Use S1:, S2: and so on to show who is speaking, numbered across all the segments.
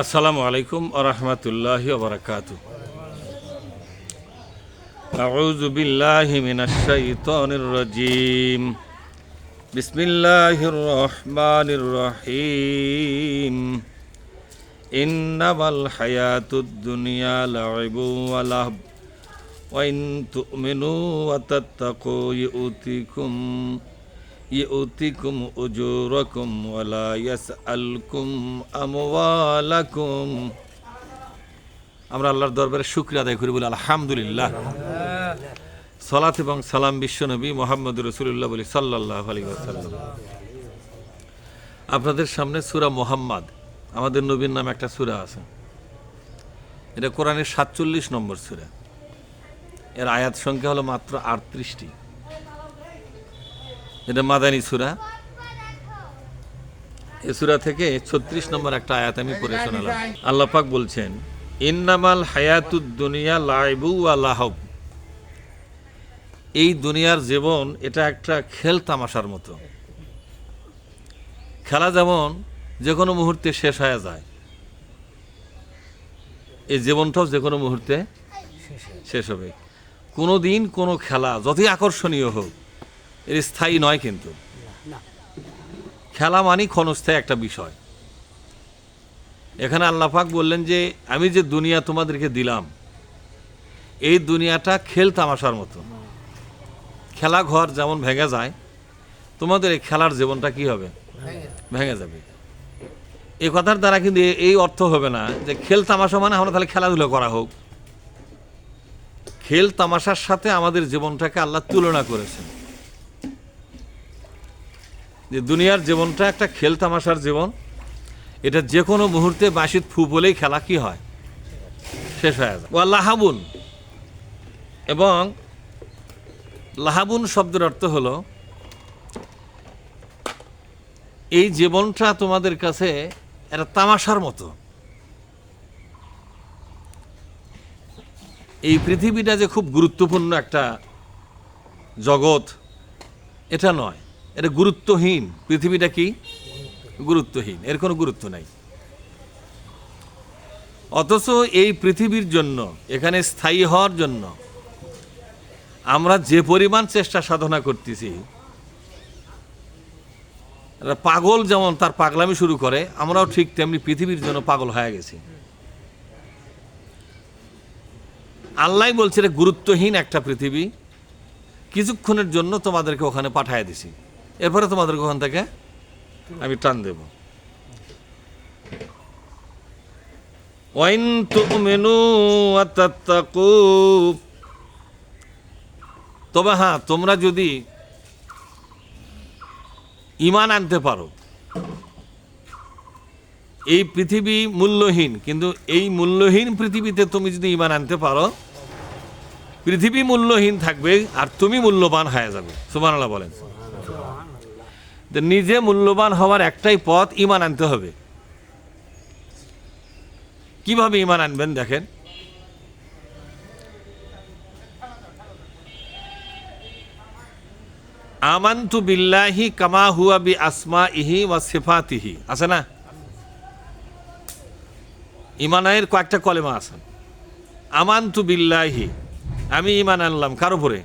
S1: আসসালামু আলাইকুম ওয়া রাহমাতুল্লাহি ওয়া বারাকাতুহু। আউযু বিল্লাহি মিনাশ শাইতানির রাজীম। বিসমিল্লাহির রহমানির রহিম। ইন্নামাল হায়াতুদ দুনিয়া লাইবুন ওয়া লাহব ওয়া ইন তু'মিনু ওয়া তাত্তাকু ইউতিকুম উজুরাকুম ওয়া লা ইয়াসআলকুম আমওয়ালাকুম। আমরা আল্লাহর দরবারে শুকরিয়া আদায় করি, বলি আলহামদুলিল্লাহ। সালাত এবং সালাম বিশ্বনবী মুহাম্মদুর রাসূলুল্লাহ বলি সাল্লাল্লাহু আলাইহি ওয়াসাল্লাম। আপনাদের সামনে সূরা মুহাম্মদ, আমাদের নবীর নামে একটা সূরা আছে। এটা কোরআনের ৪৭ নম্বর সূরা। এর আয়াত সংখ্যা হলো মাত্র ৩৮টি। এটা মাদানী সূরা। এই সূরা থেকে ৩৬ নম্বর একটা আয়াত আমি পড়ে শোনালাম। আল্লাহ পাক বলছেন, ইন্নামাল হায়াতুদ দুনিয়া লাইবু ওয়া লাহব। এই দুনিয়ার জীবন এটা একটা খেল তামাশার মতো। খেলা যেমন যে কোনো মুহূর্তে শেষ হয়ে যায়, এই জীবনটাও যে কোনো মুহূর্তে শেষ হবে। কোনো দিন কোনো খেলা যতই আকর্ষণীয় হোক, এর স্থায়ী নয়। কিন্তু খেলা মানেই ক্ষণস্থায়ী একটা বিষয়। এখানে আল্লাহ পাক বললেন যে আমি যে দুনিয়া তোমাদেরকে দিলাম, এই দুনিয়াটা খেল তামাশার মতো। খেলা ঘর যেমন ভেঙে যায়, তোমাদের এই খেলার জীবনটা কি হবে? ভেঙে যাবে। এই কথার দ্বারা কিন্তু এই অর্থ হবে না যে খেল তামাশা মানে আমরা তাহলে খেলাধুলা করা হোক। খেল তামাশার সাথে আমাদের জীবনটাকে আল্লাহ তুলনা করেছেন, যে দুনিয়ার জীবনটা একটা খেল তামাশার জীবন। এটা যে কোনো মুহূর্তে বাঁশির ফু বলেই খেলা কি হয়? শেষ হয়ে যায়। ওয়া লাহাবুন, এবং লাহাবুন শব্দের অর্থ হলো এই জীবনটা তোমাদের কাছে একটা তামাশার মতো। এই পৃথিবীটা যে খুব গুরুত্বপূর্ণ একটা জগৎ, এটা নয়। এটা গুরুত্বহীন। পৃথিবীটা কি? গুরুত্বহীন, এর কোনো গুরুত্ব নাই। অথচ এই পৃথিবীর জন্য, এখানে স্থায়ী হওয়ার জন্য আমরা যে পরিমাণ চেষ্টা সাধনা করতেছি, পাগল যেমন তার পাগলামি শুরু করে, আমরাও ঠিক তেমনি পৃথিবীর জন্য পাগল হয়ে গেছি। আল্লাহ বলছে এটা গুরুত্বহীন একটা পৃথিবী, কিছুক্ষণের জন্য তোমাদেরকে ওখানে পাঠিয়ে দিছি, এরপরে তোমাদেরকে ওখান থেকে আমি টান দেব। ওয়াইন তুমিনু ওয়া তাত্তাকু, তবে হ্যাঁ, তোমরা যদি ঈমান আনতে পারো। এই পৃথিবী মূল্যহীন, কিন্তু এই মূল্যহীন পৃথিবীতে তুমি যদি ঈমান আনতে পারো, পৃথিবী মূল্যহীন থাকবে আর তুমি মূল্যবান হয়ে যাবে। সুবহানাল্লাহ বলেন। নিজে মূল্যবান হওয়ার একটাই পথ, ঈমান আনতে হবে। কিভাবে ঈমান আনবেন দেখেন। আমানতু বিল্লাহি কামা হুয়া বি আসমাইহি ওয়া সিফাতিহি, আছে না? ঈমানের কয়েকটা কলেমা আছে। আমানতু বিল্লাহি, আমি ঈমান আনলাম কার উপরে?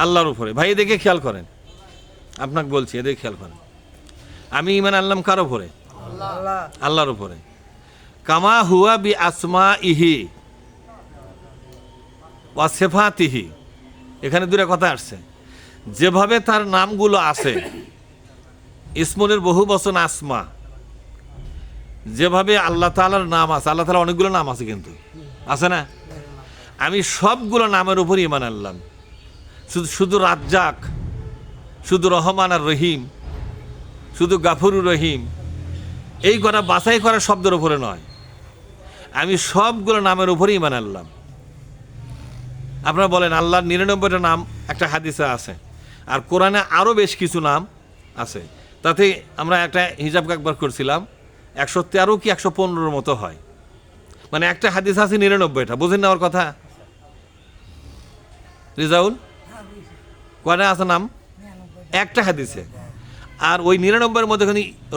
S1: আল্লাহর উপরে। ভাই এদিকে খেয়াল করেন, আপনাকে বলছি, এদিকে খেয়াল করেন। আমি ঈমান আনলাম কার উপরে? আল্লাহর উপরে। কামা হুয়া বি আসমাইহি ওয়া সিফাতিহি, এখানে দুটো কথা আসছে। যেভাবে তার নামগুলো আছে, ইসমুনের বহু বচন আসমা, যেভাবে আল্লাহ তাআলার নাম আছে, আল্লাহ তাআলার অনেকগুলো নাম আছে, কিন্তু আছে না? আমি সবগুলো নামের উপর ঈমান আনলাম। শুধু রাজ্জাক, শুধু রহমান আর রহিম, শুধু গাফুরুর রহিম, এই কটা বাছাই করা শব্দের উপরে নয়, আমি সবগুলো নামের উপরে ঈমান আনলাম। আপনারা বলেন আল্লাহর ৯৯টা নাম একটা হাদিসে আছে, আর কোরআনে আরও বেশ কিছু নাম আছে। তাতে আমরা একটা হিসাব একবার করছিলাম, ১১৩ কি ১১৫ মতো হয়। মানে একটা হাদিস আছে ৯৯টা। বুঝেন না আমার কথা? রিজাউল, কয়টা আছে নাম? একটা হাদিসে। আর ওই ৯৯-এর মধ্যে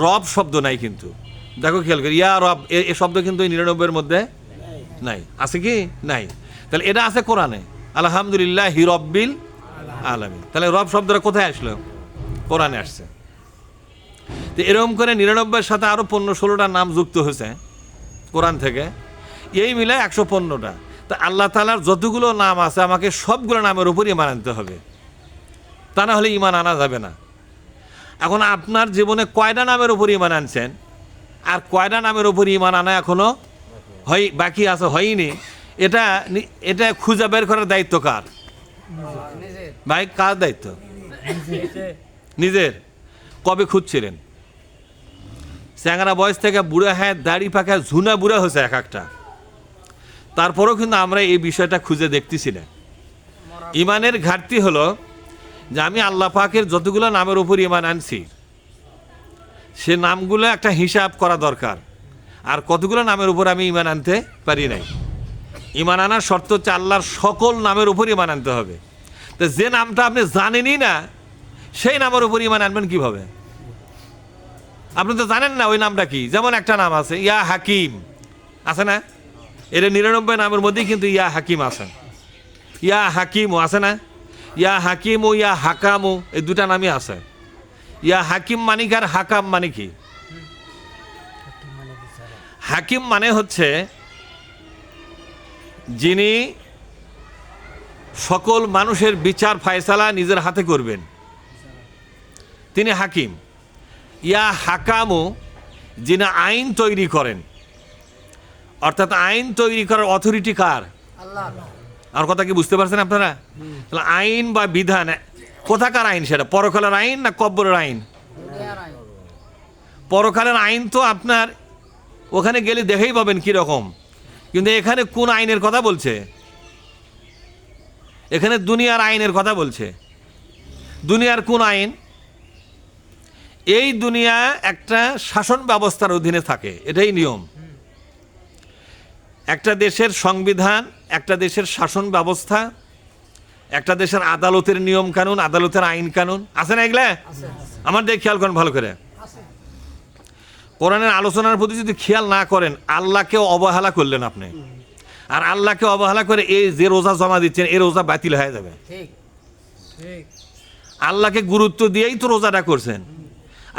S1: রব শব্দ নাই, কিন্তু দেখো খেয়াল করি, ইয়া রব এ শব্দ কিন্তু 99 মধ্যে নাই, আছে কি নাই? তাহলে এটা আছে কোরআনে, আলহামদুলিল্লাহি রব্বিল আলামিন। তাহলে রব শব্দটা কোথায় আসলো? কোরআনে আসছে। তো এরকম করে 99-এর সাথে আরও 15-16টা নাম যুক্ত হয়েছে কোরআন থেকে, এই মিলে 115টা। তা আল্লাহ তাআলার যতগুলো নাম আছে আমাকে সবগুলো নামের উপর ঈমান আনতে হবে, তা না হলে ঈমান আনা যাবে না। এখন আপনার জীবনে কয়টা নামের উপর ঈমান আনছেন আর কয়টা নামের উপর ঈমান আনা এখনো বাকি আছে, হয়নি, এটা খুঁজে বের করার দায়িত্ব কার? ভাই, কার দায়িত্ব? নিজের। কবে খুঁজছিলেন? চ্যাংরা বয়স থেকে বুড়া, হ্যাঁ দাড়ি পাকা ঝুনা বুড়া হয়েছে এক একটা, তারপরেও কিন্তু আমরা এই বিষয়টা খুঁজে দেখতেছি না। ইমানের ঘাটতি হলো যে আমি আল্লাহ পাকের যতগুলো নামের উপর ঈমান আনছি সে নামগুলো একটা হিসাব করা দরকার, আর কতগুলো নামের উপর আমি ঈমান আনতে পারি নাই। ঈমান আনার শর্ত হচ্ছে আল্লাহর সকল নামের উপর ঈমান আনতে হবে। তো যে নামটা আপনি জানেনই না সেই নামের উপর ঈমান আনবেন কিভাবে? আপনি তো জানেন না ওই নামটা কি। যেমন একটা নাম আছে ইয়া হাকিম, আছে না? এর 99 নামের মধ্যেই কিন্তু ইয়া হাকিম আছে। ইয়া হাকিমও আছে না? ইয়া হাকিম ও ইয়া হাকামও, এই দুটা নামই আছে। ইয়া হাকিম মানে কি আর হাকাম মানে কি? হাকিম মানে হচ্ছে যিনি সকল মানুষের বিচার ফায়সালা নিজের হাতে করবেন, তিনি হাকিম। ইয়া হাকামও যিনি আইন তৈরি করেন, অর্থাৎ আইন তৈরি করার অথরিটি কার? আর কথা কি বুঝতে পারছেন আপনারা? তাহলে আইন বা বিধান কোথাকার আইন? সেটা পরকালের আইন না কব্বরের আইন? পরকালের আইন তো আপনার ওখানে গেলে দেখেই পাবেন কীরকম, কিন্তু এখানে কোন আইনের কথা বলছে? এখানে দুনিয়ার আইনের কথা বলছে। দুনিয়ার কোন আইন? এই দুনিয়া একটা শাসন ব্যবস্থার অধীনে থাকে, এটাই নিয়ম। একটা দেশের সংবিধান, একটা দেশের শাসন ব্যবস্থা, একটা দেশের আদালতের নিয়ম কানুন, আদালতের আইন কানুন, আছে না এগুলা? আমার দিকে খেয়াল করেন ভালো করে। কোরআনের আলোচনার প্রতি যদি খেয়াল না করেন, আল্লাহকে অবহেলা করলেন আপনি। আর আল্লাহকে অবহেলা করে এই যে রোজা জমা দিচ্ছেন, এই রোজা বাতিল হয়ে যাবে। আল্লাহকে গুরুত্ব দিয়েই তো রোজাটা করছেন।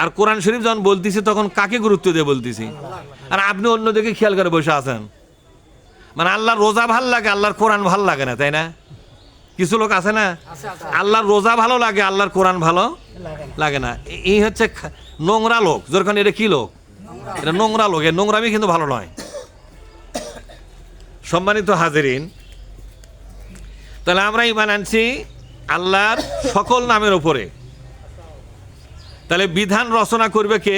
S1: আর কোরআন শরীফ যখন বলতেছি তখন কাকে গুরুত্ব দিয়ে বলতেছি? আর আপনি অন্যদিকে খেয়াল করে বসে আছেন। মানে আল্লাহর রোজা ভাল লাগে, আল্লাহর কোরআন ভাল লাগে না, তাই না? কিছু লোক আছে না, আল্লাহর রোজা ভালো লাগে, আল্লাহর কোরআন ভালো লাগে না। এই হচ্ছে নোংরা লোক। যখন এটা কি লোক? এটা নোংরা লোক। এর নোংরামি কিন্তু ভালো নয়। সম্মানিত হাজিরিন, তাহলে আমরা ঈমান আনছি আল্লাহর সকল নামের উপরে। তাহলে বিধান রচনা করবে কে?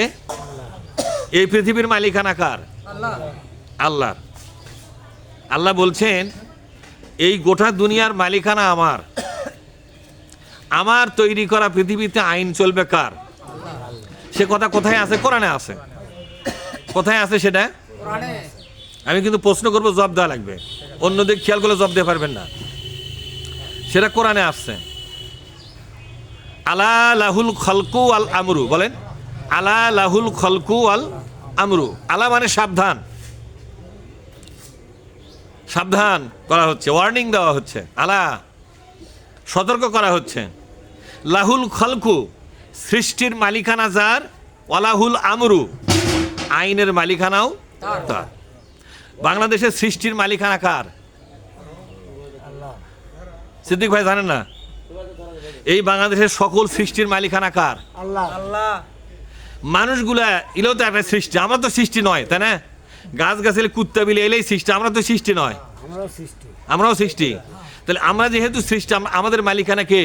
S1: এই পৃথিবীর মালিকানা কার? আল্লাহর। আল্লাহ বলছেন এই গোটা দুনিয়ার মালিকানা আমার। আমার তৈরি করা পৃথিবীতে আইন চলবে কার? সে কথা কোথায় আছে? কোরআনে আছে। কোথায় আছে সেটা? আমি কিন্তু প্রশ্ন করবো, জবাব দেওয়া লাগবে। অন্যদিকে খেয়াল করলে জবাব দিতে পারবেন না। সেটা কোরআনে আসছে। আলা লাহুল খলকু আল আমরু, বলেন আলা লাহুল খলকু আল আমরু। আলা মানে সাবধান, সাবধান করা হচ্ছে, ওয়ার্নিং দেওয়া হচ্ছে। আলা সতর্ক করা হচ্ছে। লাহুল খলকু সৃষ্টির মালিকানা যার, ওয়ালাহুল আমরু আইনের মালিকানাও তার। বাংলাদেশের সৃষ্টির মালিকানা কার? সিদ্দিক ভাই জানেন না? এই বাংলাদেশের সকল সৃষ্টির মালিকানা কার? আল্লাহ। মানুষগুলা এলেও তো একটা সৃষ্টি, আমরা তো সৃষ্টি নয়, তাই না? গাছ গাছালি কুত্তা বিলে এলেই সৃষ্টি, আমরা তো সৃষ্টি নয়, আমরাও সৃষ্টি। তাহলে আমরা যেহেতু সৃষ্টি, আমাদের মালিকানা কে?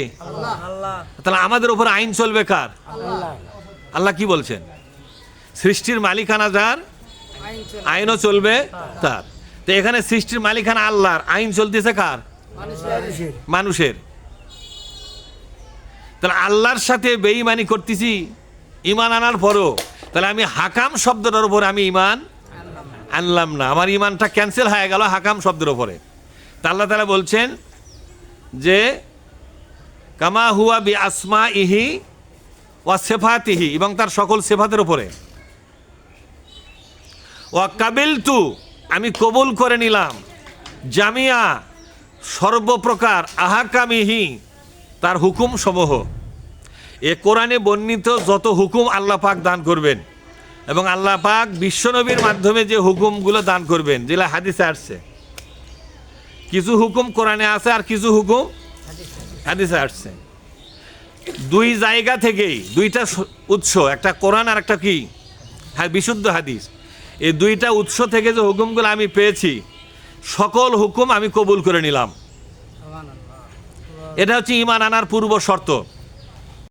S1: তাহলে আমাদের উপর আইন চলবে কার? আল্লাহ কি বলছেন? সৃষ্টির মালিকানা যার, আইনও চলবে তার। তো এখানে সৃষ্টির মালিকানা আল্লাহর, আইন চলতেছে কার? মানুষের। তাহলে আল্লাহর সাথে বেঈমানি করতেছি ঈমান আনার পরও, তাহলে আমি হাকাম শব্দটার উপরে আমি ঈমান আনলাম না, আমার ঈমানটা ক্যান্সেল হয়ে গেল হাকাম শব্দের উপরে। তা আল্লাহ তাআলা বলছেন যে কামা হুয়া বি আসমা ইহি ওয়া সিফাতিহি, এবং তার সকল সিফাতের উপরে। ওয়া কাবিলতু, আমি কবুল করে নিলাম, জামিয়া, সর্বপ্রকার, আহাকামিহি, তার হুকুম সমূহ। এ কোরআনে বর্ণিত যত হুকুম আল্লাহ পাক দান করবেন এবং আল্লাহ পাক বিশ্বনবীর মাধ্যমে যে হুকুমগুলো দান করবেন, যেগুলো হাদিসে আসছে, কিছু হুকুম কোরআনে আছে আর কিছু হুকুম হাদিসে আসছে। দুই জায়গা থেকেই, দুইটা উৎস, একটা কোরআন আর একটা কি, হ্যাঁ, বিশুদ্ধ হাদিস। এই দুইটা উৎস থেকে যে হুকুমগুলো আমি পেয়েছি, সকল হুকুম আমি কবুল করে নিলাম। এটা হচ্ছে ঈমান আনার পূর্ব শর্ত।